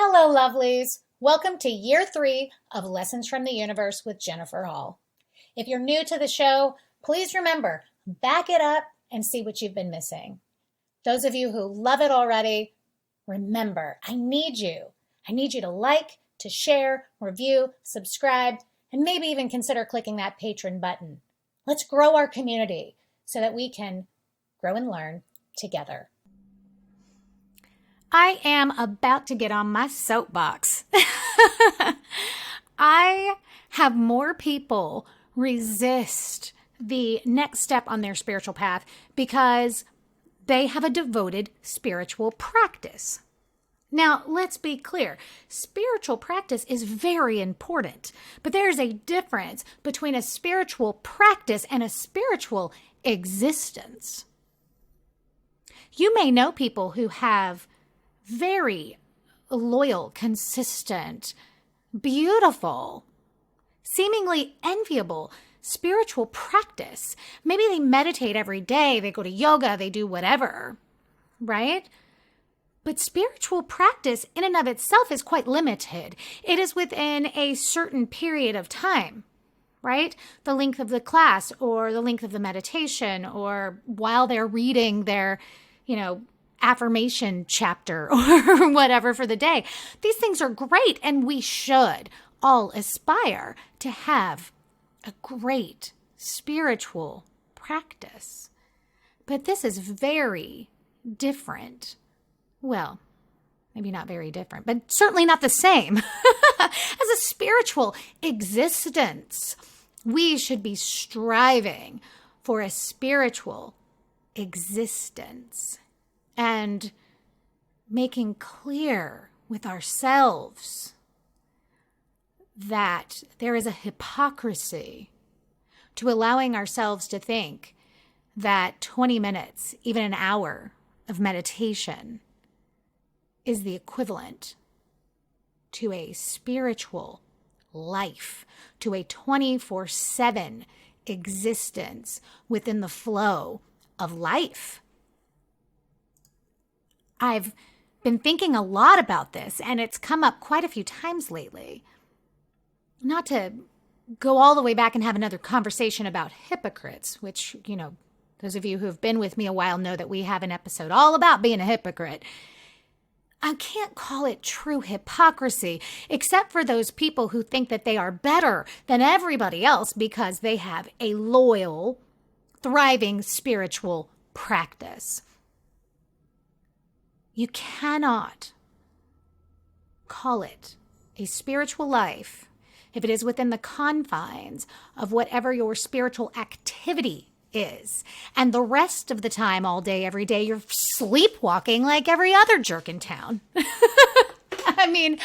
Hello, lovelies. Welcome to year 3 of Lessons from the Universe with Jennifer Hall. If you're new to the show, please remember, back it up and see what you've been missing. Those of you who love it already, remember, I need you. I need you to like, to share, review, subscribe, and maybe even consider clicking that patron button. Let's grow our community so that we can grow and learn together. I am about to get on my soapbox. I have more people resist the next step on their spiritual path because they have a devoted spiritual practice. Now, let's be clear. Spiritual practice is very important, but there's a difference between a spiritual practice and a spiritual existence. You may know people who have very loyal, consistent, beautiful, seemingly enviable spiritual practice. Maybe they meditate every day, they go to yoga, they do whatever, right? But spiritual practice in and of itself is quite limited. It is within a certain period of time, right? The length of the class or the length of the meditation or while they're reading their, affirmation chapter or whatever for the day. These things are great, and we should all aspire to have a great spiritual practice. But this is very different. Well, maybe not very different, but certainly not the same. As a spiritual existence, we should be striving for a spiritual existence and making clear with ourselves that there is a hypocrisy to allowing ourselves to think that 20 minutes, even an hour of meditation is the equivalent to a spiritual life, to a 24/7 existence within the flow of life. I've been thinking a lot about this, and it's come up quite a few times lately. Not to go all the way back and have another conversation about hypocrites, which, those of you who have been with me a while know that we have an episode all about being a hypocrite. I can't call it true hypocrisy, except for those people who think that they are better than everybody else because they have a loyal, thriving spiritual practice. You cannot call it a spiritual life if it is within the confines of whatever your spiritual activity is. And the rest of the time, all day, every day, you're sleepwalking like every other jerk in town. I mean,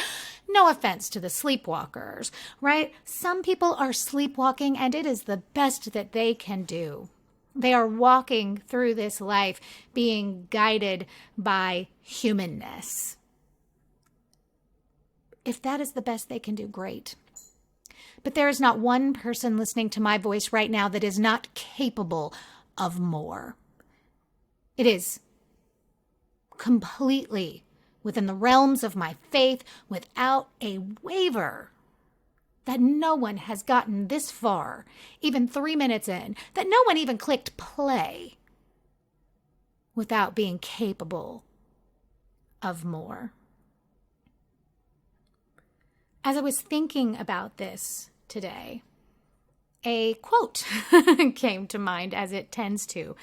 no offense to the sleepwalkers, right? Some people are sleepwalking, and it is the best that they can do. They are walking through this life being guided by humanness. If that is the best they can do, great. But there is not one person listening to my voice right now that is not capable of more. It is completely within the realms of my faith, without a waver, that no one has gotten this far, even 3 minutes in, that no one even clicked play without being capable of more. As I was thinking about this today, a quote came to mind, as it tends to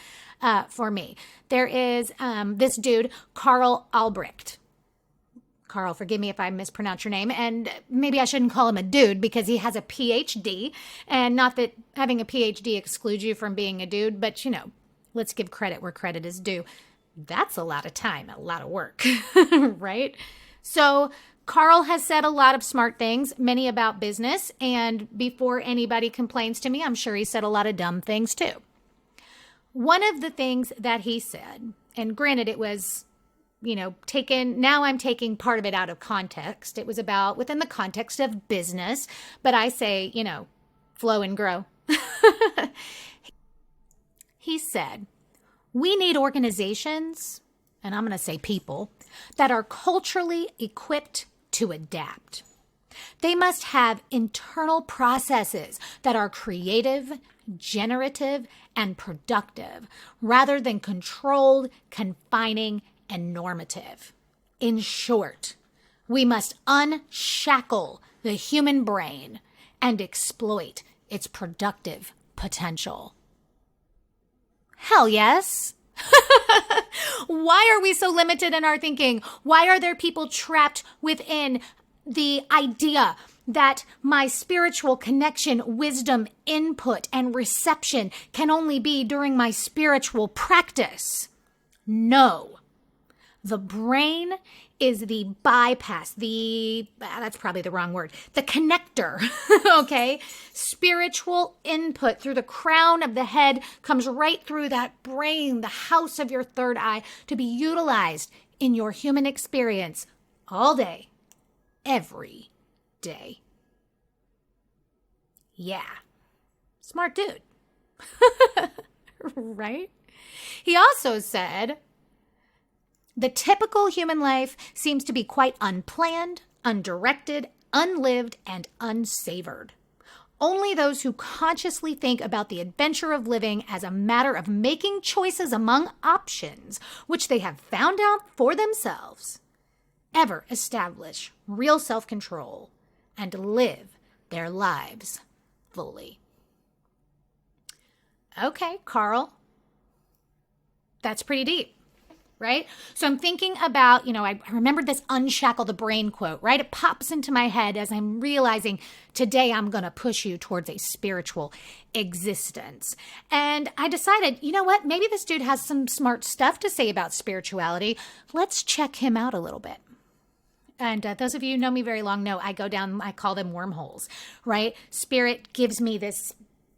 for me. There is this dude, Carl Albrecht. Carl, forgive me if I mispronounce your name, and maybe I shouldn't call him a dude because he has a PhD, and not that having a PhD excludes you from being a dude, but let's give credit where credit is due. That's a lot of time, a lot of work, right? So Carl has said a lot of smart things, many about business, and before anybody complains to me, I'm sure he said a lot of dumb things too. One of the things that he said, and granted it was now I'm taking part of it out of context. It was about within the context of business, but I say, flow and grow. He said, we need organizations, and I'm going to say people, that are culturally equipped to adapt. They must have internal processes that are creative, generative, and productive, rather than controlled, confining, and normative. In short, we must unshackle the human brain and exploit its productive potential. Hell yes. Why are we so limited in our thinking? Why are there people trapped within the idea that my spiritual connection, wisdom, input, and reception can only be during my spiritual practice? No. The brain is the bypass, that's probably the wrong word, the connector, okay? Spiritual input through the crown of the head comes right through that brain, the house of your third eye, to be utilized in your human experience all day, every day. Yeah. Smart dude. Right? He also said, the typical human life seems to be quite unplanned, undirected, unlived, and unsavored. Only those who consciously think about the adventure of living as a matter of making choices among options, which they have found out for themselves, ever establish real self-control and live their lives fully. Okay, Carl, that's pretty deep. Right? So I'm thinking about, I remembered this unshackle the brain quote, right? It pops into my head as I'm realizing today I'm going to push you towards a spiritual existence. And I decided, you know what? Maybe this dude has some smart stuff to say about spirituality. Let's check him out a little bit. And those of you who know me very long know I go down, I call them wormholes, right? Spirit gives me this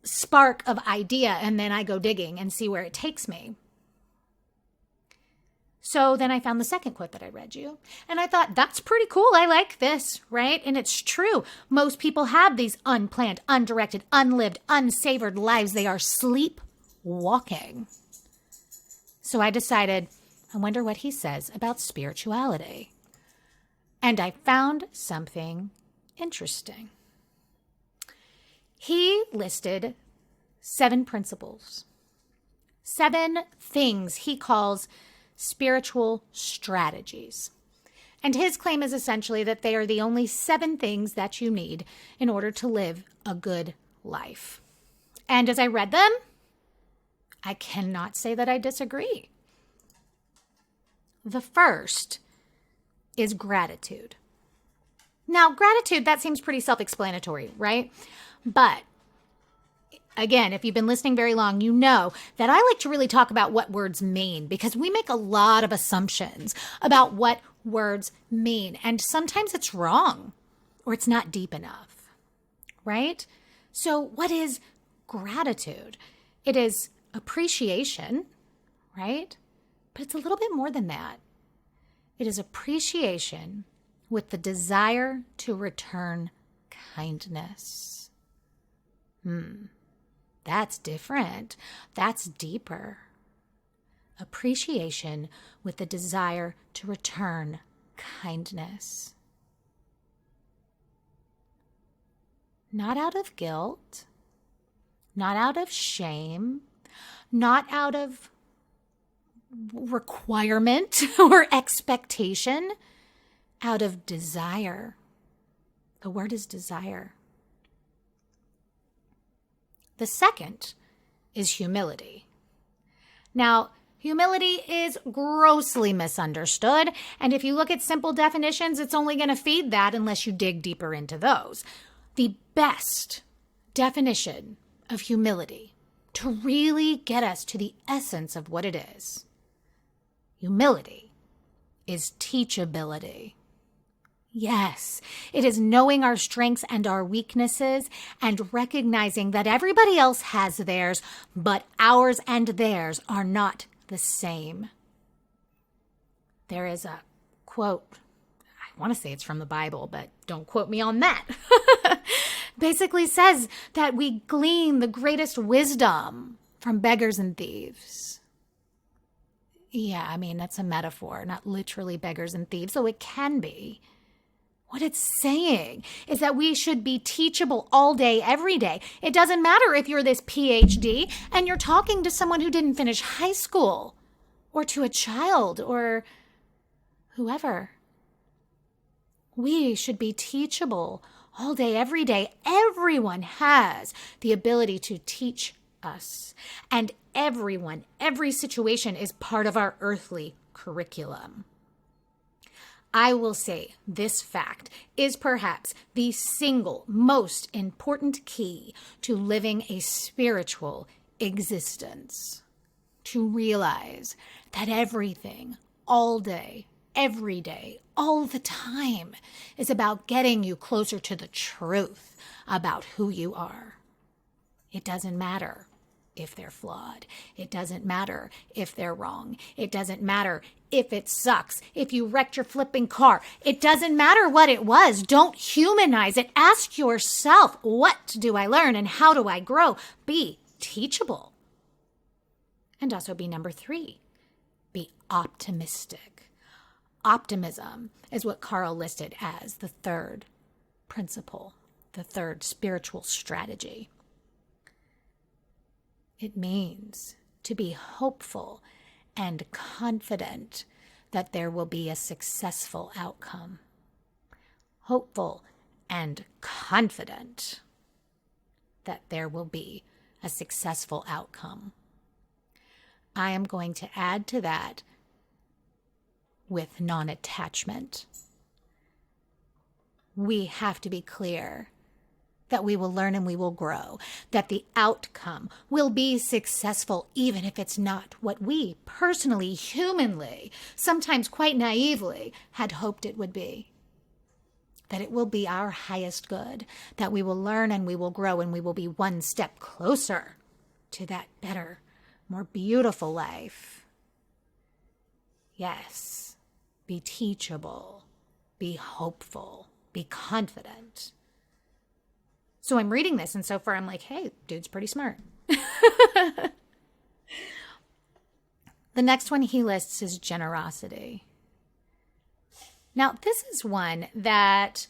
spark of idea, and then I go digging and see where it takes me. So then I found the second quote that I read you, and I thought, that's pretty cool. I like this, right? And it's true. Most people have these unplanned, undirected, unlived, unsavored lives. They are sleepwalking. So I decided, I wonder what he says about spirituality. And I found something interesting. He listed 7 principles, 7 things he calls spiritual strategies. And his claim is essentially that they are the only 7 things that you need in order to live a good life. And as I read them, I cannot say that I disagree. The first is gratitude. Now, gratitude, that seems pretty self-explanatory, right? But again, if you've been listening very long, you know that I like to really talk about what words mean, because we make a lot of assumptions about what words mean. And sometimes it's wrong or it's not deep enough, right? So what is gratitude? It is appreciation, right? But it's a little bit more than that. It is appreciation with the desire to return kindness. That's different. That's deeper. Appreciation with the desire to return kindness. Not out of guilt, not out of shame, not out of requirement or expectation, out of desire. The word is desire. The second is humility. Now, humility is grossly misunderstood, and if you look at simple definitions, it's only going to feed that unless you dig deeper into those. The best definition of humility, to really get us to the essence of what it is, humility is teachability. Yes, it is knowing our strengths and our weaknesses and recognizing that everybody else has theirs, but ours and theirs are not the same. There is a quote, I want to say it's from the Bible, but don't quote me on that. Basically says that we glean the greatest wisdom from beggars and thieves. Yeah, I mean, that's a metaphor, not literally beggars and thieves, so it can be. What it's saying is that we should be teachable all day, every day. It doesn't matter if you're this PhD and you're talking to someone who didn't finish high school, or to a child, or whoever. We should be teachable all day, every day. Everyone has the ability to teach us. And everyone, every situation is part of our earthly curriculum. I will say this fact is perhaps the single most important key to living a spiritual existence. To realize that everything, all day, every day, all the time, is about getting you closer to the truth about who you are. It doesn't matter if they're flawed. It doesn't matter if they're wrong. It doesn't matter if it sucks, if you wrecked your flipping car. It doesn't matter what it was. Don't humanize it. Ask yourself, what do I learn and how do I grow? Be teachable. And also be number 3, be optimistic. Optimism is what Carl listed as the 3rd principle, the 3rd spiritual strategy. It means to be hopeful and confident that there will be a successful outcome. Hopeful and confident that there will be a successful outcome. I am going to add to that with non-attachment. We have to be clear that we will learn and we will grow, that the outcome will be successful, even if it's not what we personally, humanly, sometimes quite naively, had hoped it would be. That it will be our highest good, that we will learn and we will grow and we will be one step closer to that better, more beautiful life. Yes, be teachable, be hopeful, be confident. So I'm reading this, and so far I'm like, hey, dude's pretty smart. The next one he lists is generosity. Now, this is one that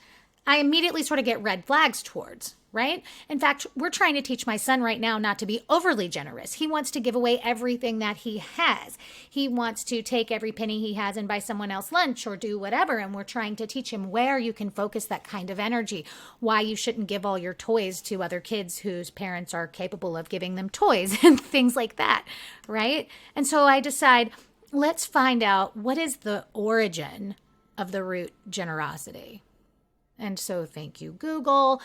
I immediately sort of get red flags towards, right? In fact, we're trying to teach my son right now not to be overly generous. He wants to give away everything that he has. He wants to take every penny he has and buy someone else lunch or do whatever. And we're trying to teach him where you can focus that kind of energy, why you shouldn't give all your toys to other kids whose parents are capable of giving them toys and things like that, right? And so I decide, let's find out what is the origin of the root generosity. And so thank you, Google.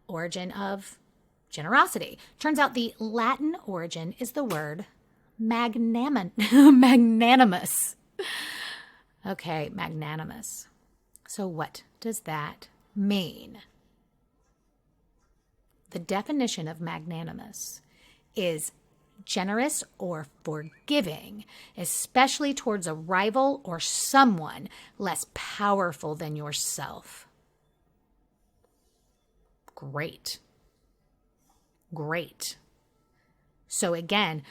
Origin of generosity. Turns out the Latin origin is the word magnanimous. Okay, magnanimous. So what does that mean? The definition of magnanimous is generous or forgiving, especially towards a rival or someone less powerful than yourself. Great. So again,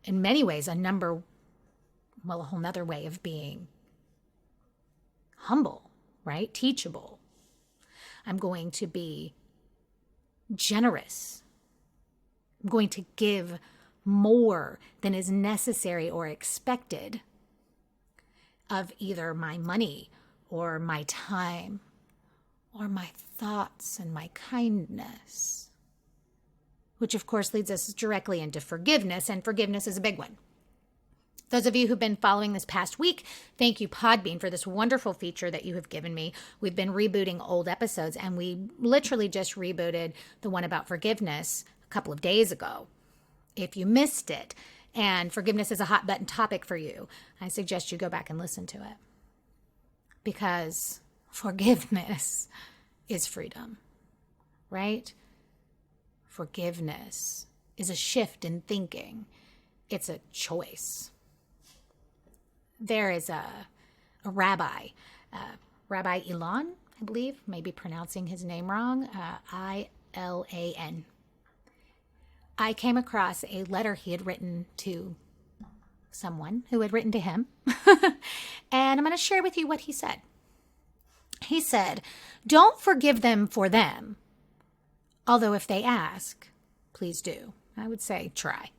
in many ways, a whole nother way of being humble, right? Teachable. I'm going to be generous. I'm going to give more than is necessary or expected of either my money or my time or my thoughts and my kindness, which of course leads us directly into forgiveness, and forgiveness is a big one. Those of you who've been following this past week, thank you, Podbean, for this wonderful feature that you have given me. We've been rebooting old episodes, and we literally just rebooted the one about forgiveness a couple of days ago. If you missed it, and forgiveness is a hot button topic for you, I suggest you go back and listen to it. Because forgiveness is freedom, right? Forgiveness is a shift in thinking. It's a choice. There is a rabbi, Rabbi Ilan, I believe, maybe pronouncing his name wrong, I-L-A-N. I came across a letter he had written to someone who had written to him, and I'm going to share with you what he said. He said, don't forgive them for them. Although if they ask, please do. I would say try.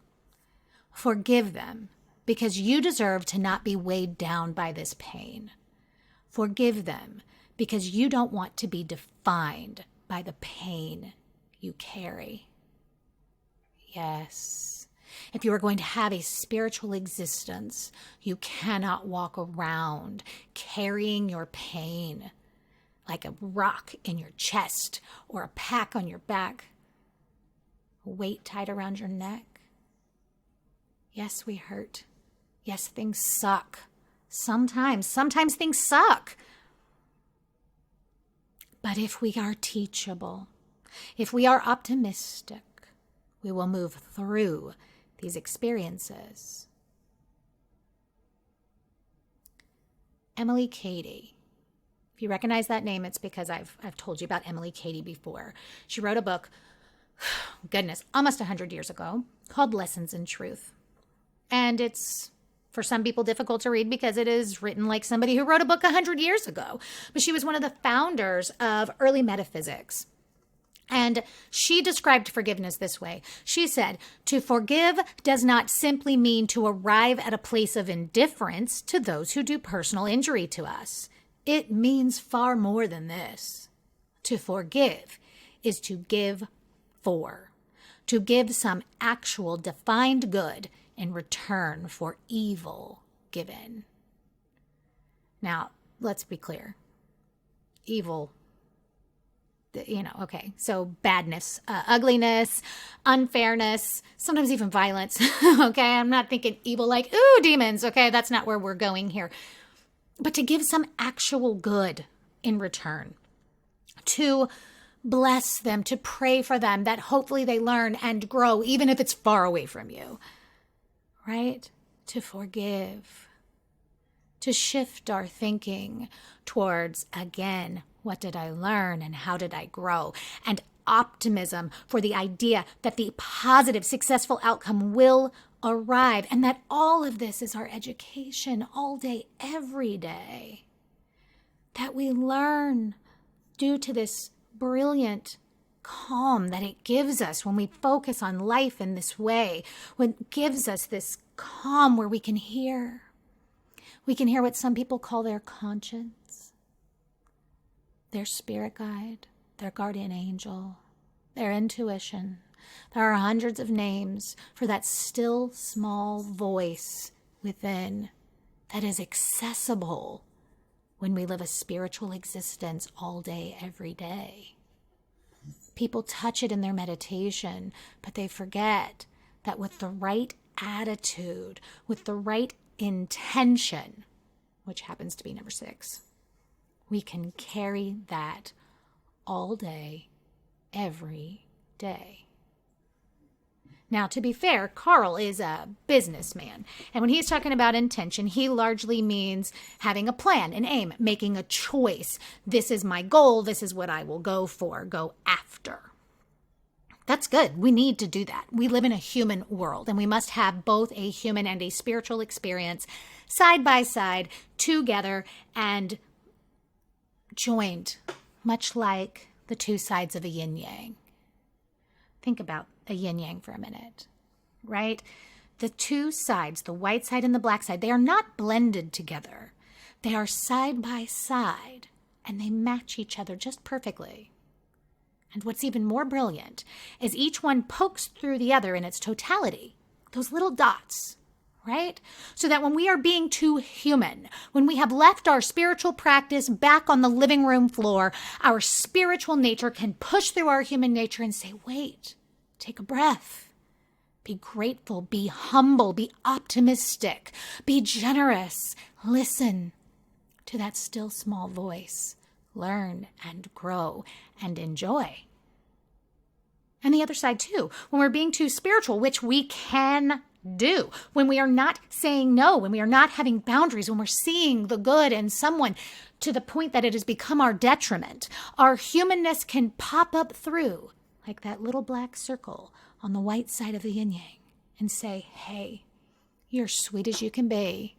Forgive them because you deserve to not be weighed down by this pain. Forgive them because you don't want to be defined by the pain you carry. Yes. If you are going to have a spiritual existence, you cannot walk around carrying your pain like a rock in your chest or a pack on your back, a weight tied around your neck. Yes, we hurt. Yes, things suck. Sometimes things suck. But if we are teachable, if we are optimistic, we will move through these experiences. Emily Cady. If you recognize that name, it's because I've told you about Emily Cady before. She wrote a book, goodness, almost 100 years ago, called Lessons in Truth. And it's, for some people, difficult to read because it is written like somebody who wrote a book 100 years ago. But she was one of the founders of early metaphysics. And she described forgiveness this way. She said, to forgive does not simply mean to arrive at a place of indifference to those who do personal injury to us. It means far more than this. To forgive is to give to give some actual defined good in return for evil given. Now, let's be clear. Evil, okay, so badness, ugliness, unfairness, sometimes even violence, okay? I'm not thinking evil like, ooh, demons, okay? That's not where we're going here. But to give some actual good in return, to bless them, to pray for them, that hopefully they learn and grow, even if it's far away from you, right? To forgive, to shift our thinking towards, again, what did I learn and how did I grow? And optimism for the idea that the positive, successful outcome will arrive and that all of this is our education all day, every day. That we learn due to this brilliant calm that it gives us when we focus on life in this way, when it gives us this calm where we can hear. We can hear what some people call their conscience, their spirit guide, their guardian angel, their intuition. There are hundreds of names for that still small voice within that is accessible when we live a spiritual existence all day, every day. People touch it in their meditation, but they forget that with the right attitude, with the right intention, which happens to be number 6, we can carry that all day, every day. Now, to be fair, Carl is a businessman. And when he's talking about intention, he largely means having a plan, an aim, making a choice. This is my goal. This is what I will go for, go after. That's good. We need to do that. We live in a human world, and we must have both a human and a spiritual experience side by side, together, and joined, much like the two sides of a yin-yang. Think about a yin-yang for a minute, right? The two sides, the white side and the black side, they are not blended together. They are side by side, and they match each other just perfectly. And what's even more brilliant is each one pokes through the other in its totality, those little dots, right? So that when we are being too human, when we have left our spiritual practice back on the living room floor, our spiritual nature can push through our human nature and say, wait, take a breath. Be grateful, be humble, be optimistic, be generous. Listen to that still small voice. Learn and grow and enjoy. And the other side too, when we're being too spiritual, which we can do, when we are not saying no, when we are not having boundaries, when we're seeing the good in someone to the point that it has become our detriment, our humanness can pop up through like that little black circle on the white side of the yin-yang and say, hey, you're sweet as you can be,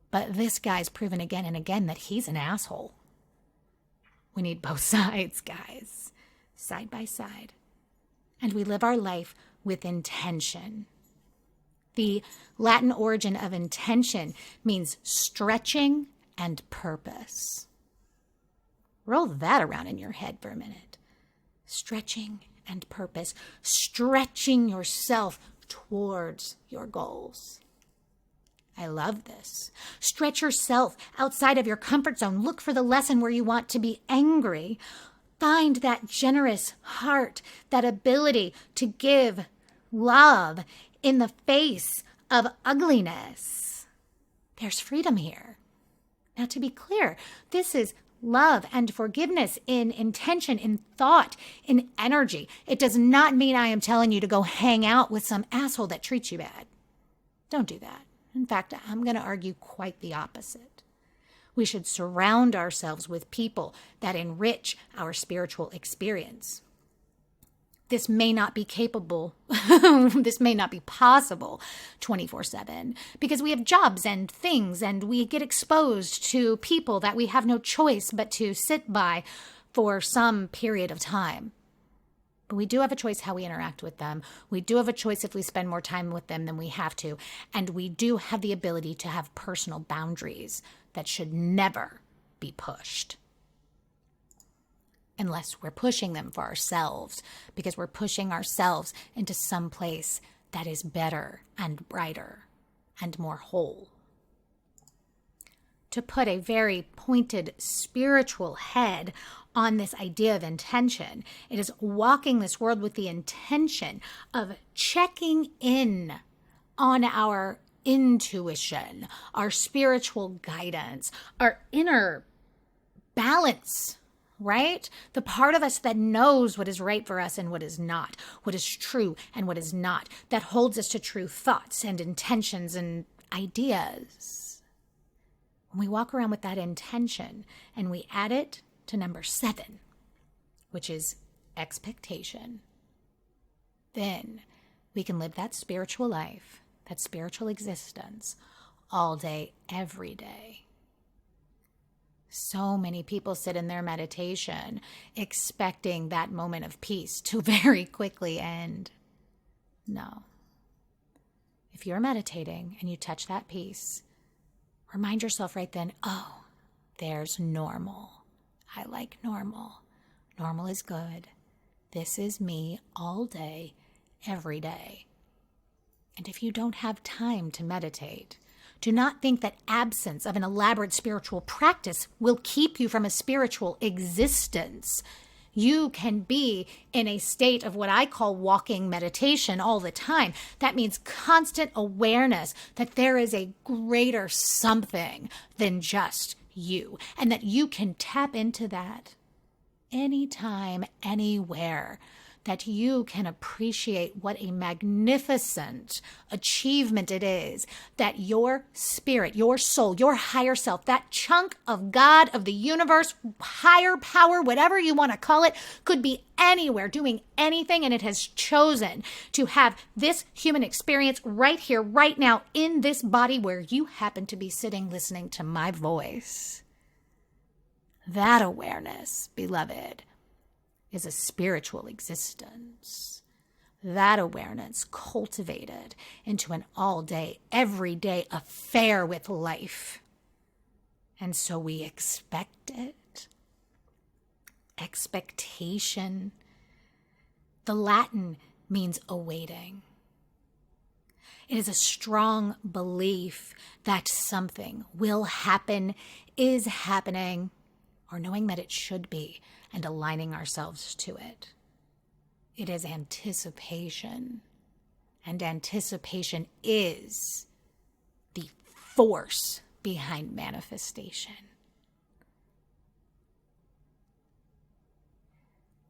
but this guy's proven again and again that he's an asshole. We need both sides, guys, side by side. And we live our life with intention. The Latin origin of intention means stretching and purpose. Roll that around in your head for a minute. Stretching and purpose. Stretching yourself towards your goals. I love this. Stretch yourself outside of your comfort zone. Look for the lesson where you want to be angry. Find that generous heart, that ability to give love in the face of ugliness. There's freedom here. Now, to be clear, this is love and forgiveness in intention, in thought, in energy. It does not mean I am telling you to go hang out with some asshole that treats you bad. Don't do that. In fact, I'm going to argue quite the opposite. We should surround ourselves with people that enrich our spiritual experience. This may not be capable, this may not be possible 24/7 because we have jobs and things and we get exposed to people that we have no choice but to sit by for some period of time. But we do have a choice how we interact with them. We do have a choice if we spend more time with them than we have to. And we do have the ability to have personal boundaries that should never be pushed. Unless we're pushing them for ourselves, because we're pushing ourselves into some place that is better and brighter and more whole. To put a very pointed spiritual head on this idea of intention, it is walking this world with the intention of checking in on our intuition, our spiritual guidance, our inner balance, right? The part of us that knows what is right for us and what is not, what is true and what is not, that holds us to true thoughts and intentions and ideas. When we walk around with that intention and we add it to number 7, which is expectation, then we can live that spiritual life, that spiritual existence all day, every day. So many people sit in their meditation expecting that moment of peace to very quickly end. No. If you're meditating and you touch that peace, remind yourself right then, oh, there's normal. I like normal. Normal is good. This is me all day, every day. And if you don't have time to meditate, do not think that absence of an elaborate spiritual practice will keep you from a spiritual existence. You can be in a state of what I call walking meditation all the time. That means constant awareness that there is a greater something than just you, and that you can tap into that anytime, anywhere, that you can appreciate what a magnificent achievement it is that your spirit, your soul, your higher self, that chunk of God, of the universe, higher power, whatever you want to call it, could be anywhere doing anything, and it has chosen to have this human experience right here, right now, in this body where you happen to be sitting listening to my voice. That awareness, beloved, is a spiritual existence. That awareness cultivated into an all-day, everyday affair with life. And so we expect it. Expectation. The Latin means awaiting. It is a strong belief that something will happen, is happening, or knowing that it should be, and aligning ourselves to it. It is anticipation. And anticipation is the force behind manifestation.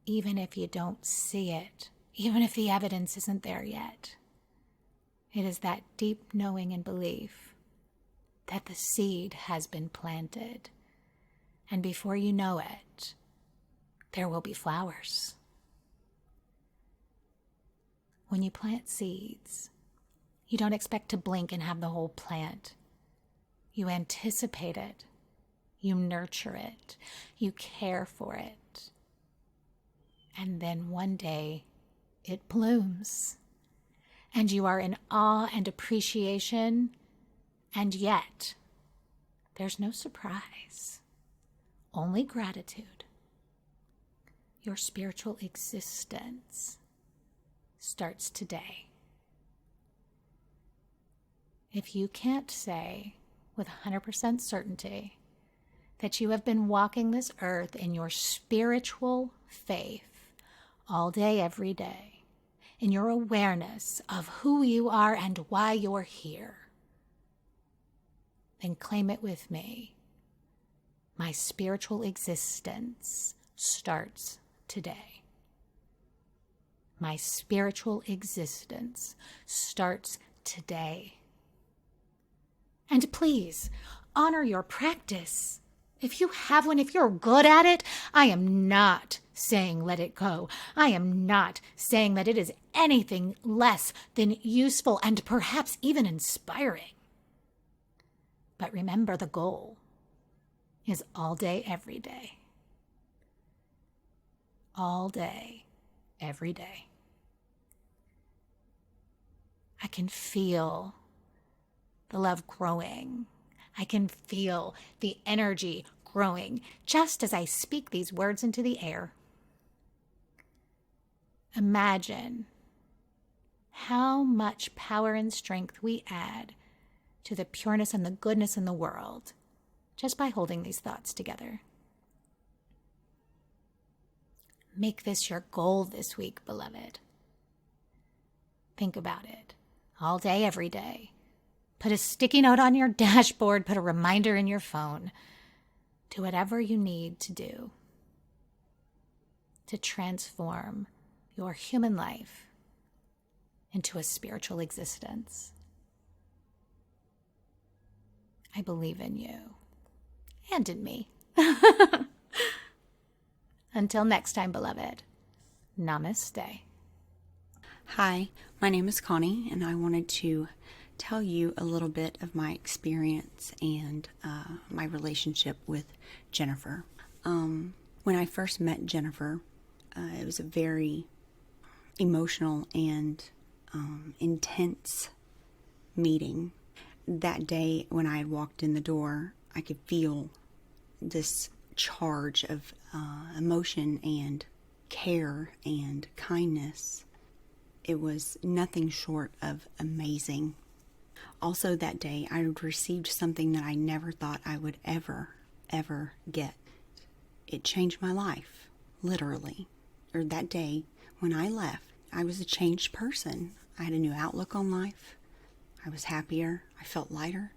Even if you don't see it, even if the evidence isn't there yet, it is that deep knowing and belief that the seed has been planted. And before you know it, there will be flowers. When you plant seeds, you don't expect to blink and have the whole plant. You anticipate it. You nurture it. You care for it. And then one day it blooms. And you are in awe and appreciation. And yet, there's no surprise. Only gratitude. Your spiritual existence starts today. If you can't say with 100% certainty that you have been walking this earth in your spiritual faith all day, every day, in your awareness of who you are and why you're here, then claim it with me. My spiritual existence starts today. My spiritual existence starts today. And please, honor your practice. If you have one, if you're good at it, I am not saying let it go. I am not saying that it is anything less than useful and perhaps even inspiring. But remember, the goal is all day, every day. All day, every day. I can feel the love growing. I can feel the energy growing just as I speak these words into the air. Imagine how much power and strength we add to the pureness and the goodness in the world just by holding these thoughts together. Make this your goal this week, beloved. Think about it all day, every day. Put a sticky note on your dashboard, put a reminder in your phone. Do whatever you need to do to transform your human life into a spiritual existence. I believe in you and in me. Until next time, beloved, namaste. Hi, my name is Connie, and I wanted to tell you a little bit of my experience and my relationship with Jennifer. When I first met Jennifer, it was a very emotional and intense meeting. That day when I had walked in the door, I could feel this charge of emotion and care and kindness. It was nothing short of amazing. Also that day, I had received something that I never thought I would ever get. It changed my life, literally. Or that day, when I left, I was a changed person. I had a new outlook on life. I was happier. I felt lighter.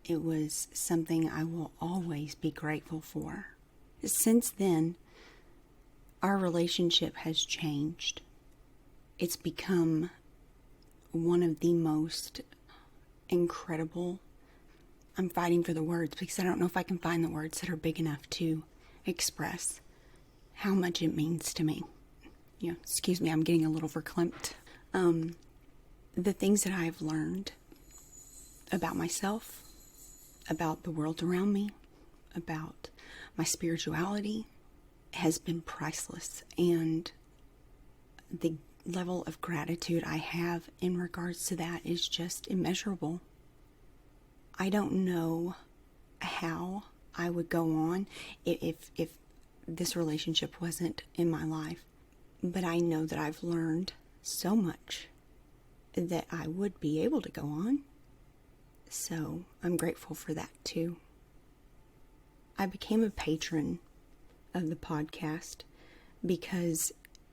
It was something I will always be grateful for. Since then, our relationship has changed. It's become one of the most incredible. I'm fighting for the words because I don't know if I can find the words that are big enough to express how much it means to me. Excuse me, I'm getting a little verklempt. The things that I've learned about myself, about the world around me, about my spirituality has been priceless, and the level of gratitude I have in regards to that is just immeasurable. I don't know how I would go on if this relationship wasn't in my life, but I know that I've learned so much that I would be able to go on. So I'm grateful for that too. I became a patron of the podcast because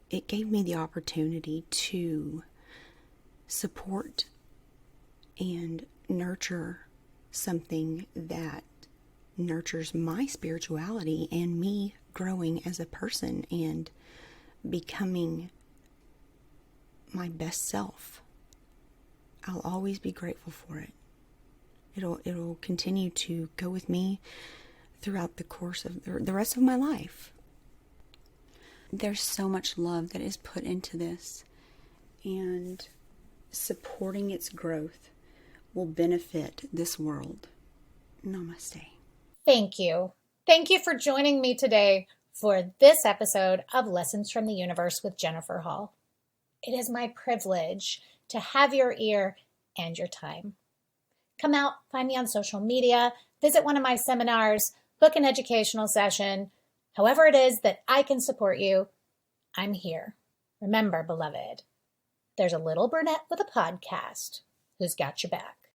it gave me the opportunity to support and nurture something that nurtures my spirituality and me growing as a person and becoming my best self. I'll always be grateful for it. It'll continue to go with me throughout the course of the rest of my life. There's so much love that is put into this, and supporting its growth will benefit this world. Namaste. Thank you. Thank you for joining me today for this episode of Lessons from the Universe with Jennifer Hall. It is my privilege to have your ear and your time. Come out, find me on social media, visit one of my seminars, book an educational session. However it is that I can support you, I'm here. Remember, beloved, there's a little brunette with a podcast who's got your back.